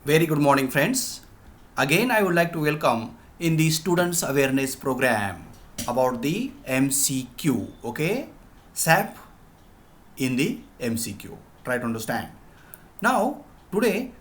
Very good morning, friends. Again, I would like to welcome in the Students Awareness Program about the MCQ. Okay, SAP in the MCQ. Try to understand. Now, today,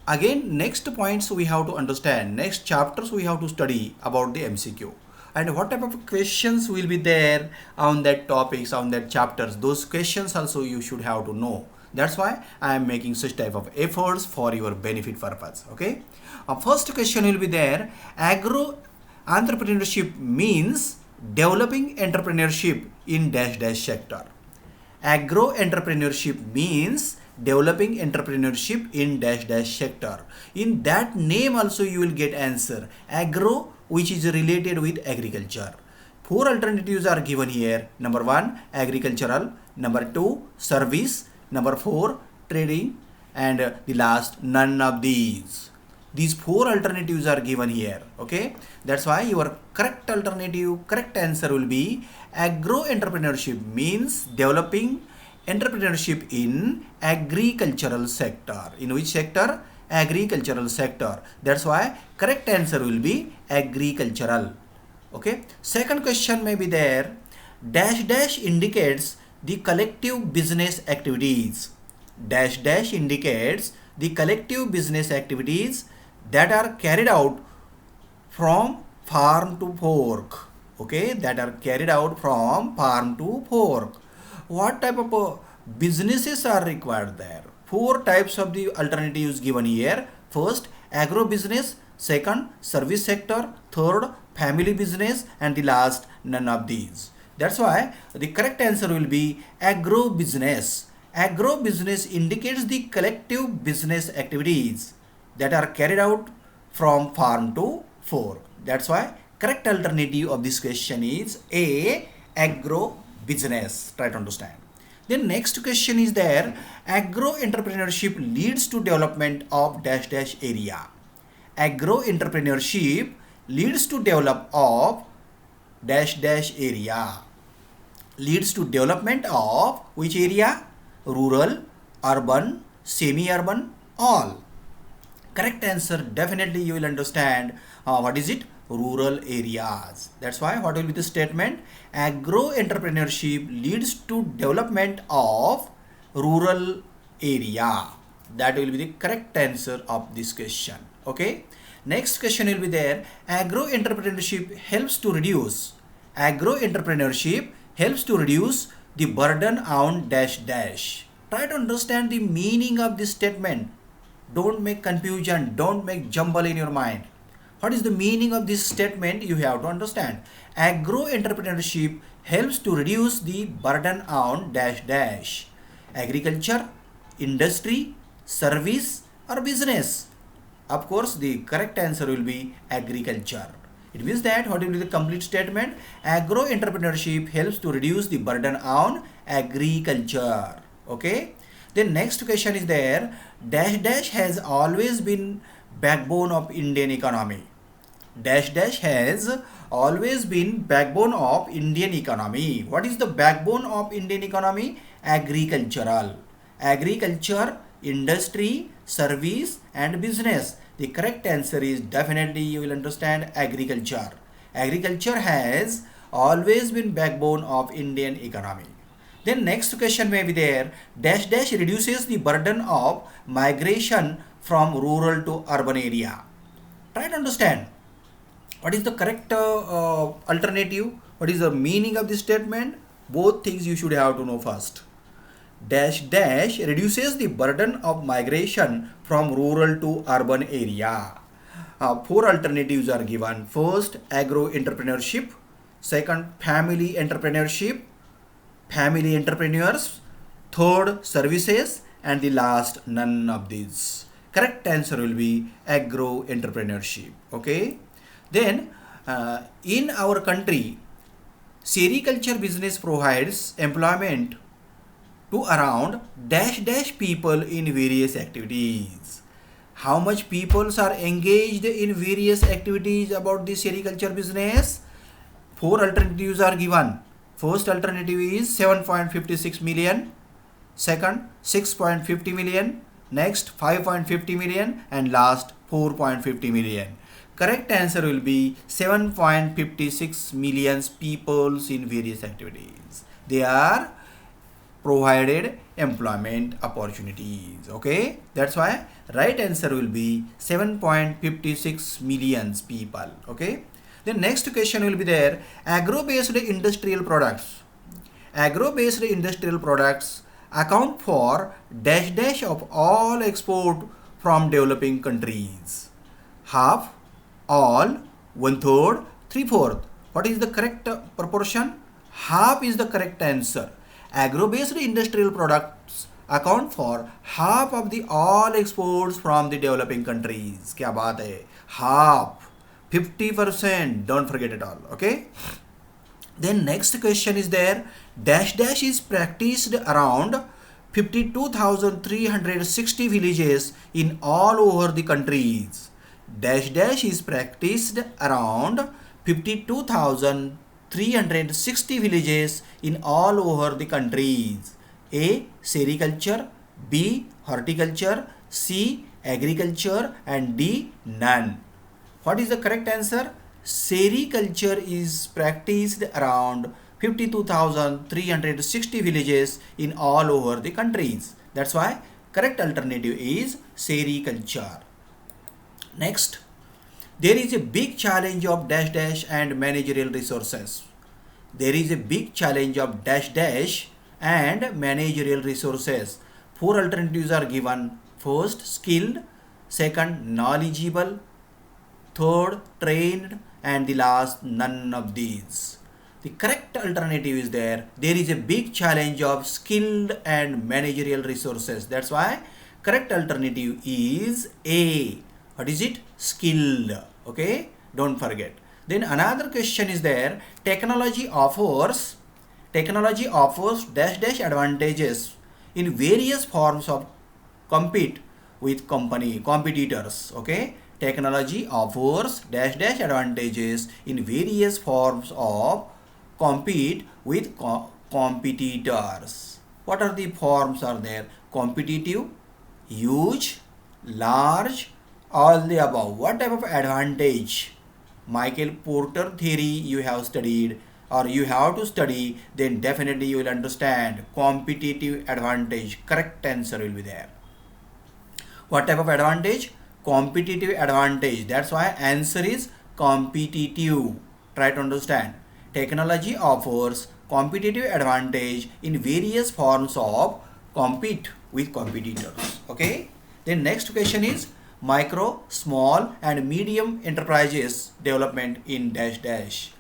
again, next points we have to understand. Next chapters we have to study about the MCQ. And what type of questions will be there on that topics, on that chapters. Those questions also you should have to know. That's why I am making such type of efforts for your benefit purpose. Okay. First question will be there. Agro entrepreneurship means developing entrepreneurship in dash dash sector. Agro entrepreneurship means developing entrepreneurship in dash dash sector. In that name also you will get answer. Agro, which is related with agriculture. Four alternatives are given here. Number one, agricultural. Number two, service. Number four, trading. And the last, none of these. These four alternatives are given here. Okay, that's why your correct alternative, correct answer will be agro entrepreneurship means developing entrepreneurship in agricultural sector. In which sector? Agricultural sector. That's why correct answer will be agricultural. Okay, second question may be there. Dash dash indicates the collective business activities. Dash dash indicates the collective business activities that are carried out from farm to fork. Okay, that are carried out from farm to fork. What type of businesses are required there? Four types of the alternatives given here. First, agro business. Second, service sector. Third, family business. And the last, none of these. That's why the correct answer will be agro business. Agro business indicates the collective business activities that are carried out from farm to fork. That's why correct alternative of this question is A, agro business. Try to understand. Then next question is there, agro entrepreneurship leads to development of dash dash area. Agro entrepreneurship leads to develop of dash dash area. Leads to development of which area? Rural, urban, semi-urban, all. Correct answer, definitely you will understand what is it? Rural areas. That's why what will be the statement? Agro entrepreneurship leads to development of rural area. That will be the correct answer of this question. Okay. Next question will be there. Agro entrepreneurship helps to reduce. Agro entrepreneurship helps to reduce the burden on dash dash. Try to understand the meaning of this statement. Don't make confusion, don't make jumble in your mind. What is the meaning of this statement? You have to understand. Agro entrepreneurship helps to reduce the burden on dash dash. Agriculture, industry, service, or business. Of course, the correct answer will be agriculture. It means that what will be the complete statement? Agro entrepreneurship helps to reduce the burden on agriculture. Okay. Then next question is there. Dash dash has always been backbone of Indian economy. Dash dash has always been backbone of Indian economy. What is the backbone of Indian economy? Agricultural. Agriculture, industry, service and business. The correct answer is definitely you will understand agriculture. Agriculture has always been backbone of Indian economy. Then next question may be there. Dash dash reduces the burden of migration from rural to urban area. Try to understand. What is the correct alternative? What is the meaning of this statement? Both things you should have to know first. Dash dash reduces the burden of migration from rural to urban area. Four alternatives are given. First, agro entrepreneurship. Second, family entrepreneurship. Family entrepreneurs. Third, services. And the last, none of these. Correct answer will be agro entrepreneurship. Okay. Then, in our country, sericulture business provides employment to around dash dash people in various activities. How much people are engaged in various activities about the sericulture business? Four alternatives are given. First alternative is 7.56 million. Second, 6.50 million. next 5.50 million, and last 4.50 million. Correct answer will be 7.56 million people in various activities. They are provided employment opportunities. Okay, that's why right answer will be 7.56 million people. Okay, the next question will be there, agro-based industrial products. Agro-based industrial products account for dash dash of all export from developing countries. Half, all, one third, three fourth. What is the correct proportion? Half is the correct answer. Agro-based industrial products account for half of the all exports from the developing countries. क्या बात है? Half, 50%. Don't forget it all. Okay. Then next question is there, dash dash is practiced around 52,360 villages in all over the countries. Dash dash is practiced around 52,360 villages in all over the countries. A. Sericulture, B. Horticulture, C. Agriculture, and D. None. What is the correct answer? Sericulture is practiced around 52,360 villages in all over the countries. That's why correct alternative is sericulture. Next, there is a big challenge of dash dash and managerial resources. There is a big challenge of dash dash and managerial resources. Four alternatives are given. First, skilled. Second, knowledgeable. Third, trained. And the last, none of these. The correct alternative is there. There is a big challenge of skilled and managerial resources. That's why correct alternative is A. What is it? Skilled. Okay, don't forget. Then another question is there, technology offers dash dash advantages in various forms of compete with competitors. Okay, technology offers dash dash advantages in various forms of compete with competitors. What are the forms are there? Competitive, huge, large, all the above. What type of advantage? Michael Porter theory you have studied or you have to study, then definitely you will understand competitive advantage. Correct answer will be there. What type of advantage? Competitive advantage. That's why answer is competitive. Try to understand. Technology offers competitive advantage in various forms of compete with competitors. Okay. Then next question is micro, small and medium enterprises development in dash dash.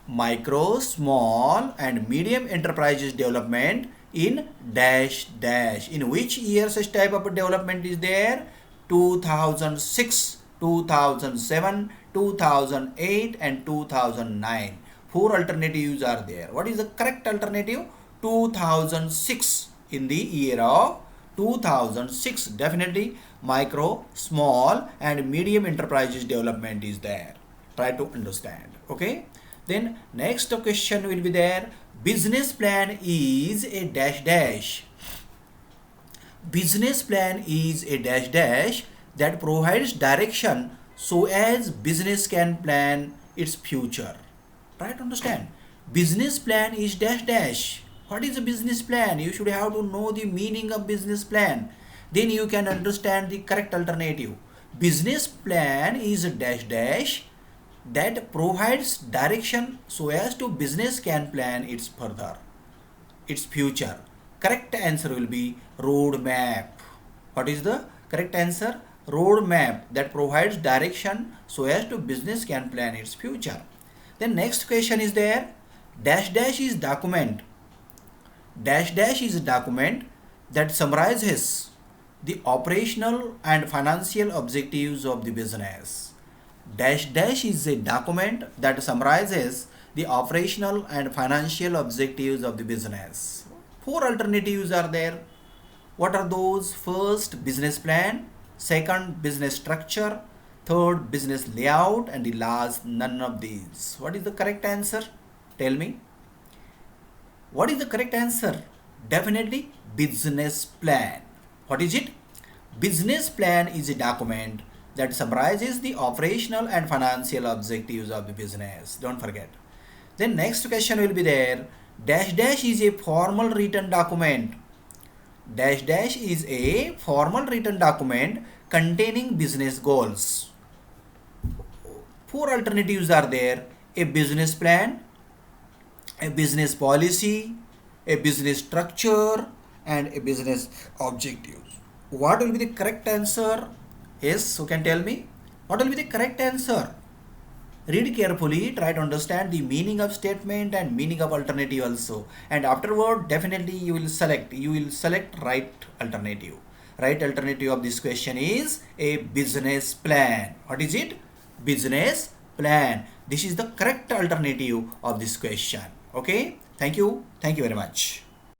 Micro, small and medium enterprises development in dash dash. In which year such type of development is there? 2006, 2007, 2008 and 2009. Four alternatives are there. What is the correct alternative? 2006. In the year of 2006, definitely micro, small and medium enterprises development is there. Try to understand. Okay. Then next question will be there, business plan is a dash dash. Business plan is a dash dash that provides direction so as business can plan its future. Try to understand. Business plan is dash dash. What is a business plan? You should have to know the meaning of business plan. Then you can understand the correct alternative. Business plan is a dash dash that provides direction so as to business can plan its future. Correct answer will be road map. What is the correct answer? Road map that provides direction so as to business can plan its future. Then next question is there, dash dash is document. Dash dash is a document that summarizes the operational and financial objectives of the business. Dash dash is a document that summarizes the operational and financial objectives of the business. Four alternatives are there. What are those? First, business plan. Second, business structure. Third, business layout. And the last, none of these. What is the correct answer? Tell me. What is the correct answer? Definitely business plan. What is it? Business plan is a document that summarizes the operational and financial objectives of the business. Don't forget. Then next question will be there. Dash dash is a formal written document. Dash dash is a formal written document containing business goals. Four alternatives are there: a business plan, a business policy, a business structure, and a business objectives. What will be the correct answer? Yes, who can tell me? What will be the correct answer? Read carefully, try to understand the meaning of statement and meaning of alternative also. And afterward, definitely you will select right alternative. Right alternative of this question is a business plan. What is it? Business plan. This is the correct alternative of this question. Okay. Thank you. Thank you very much.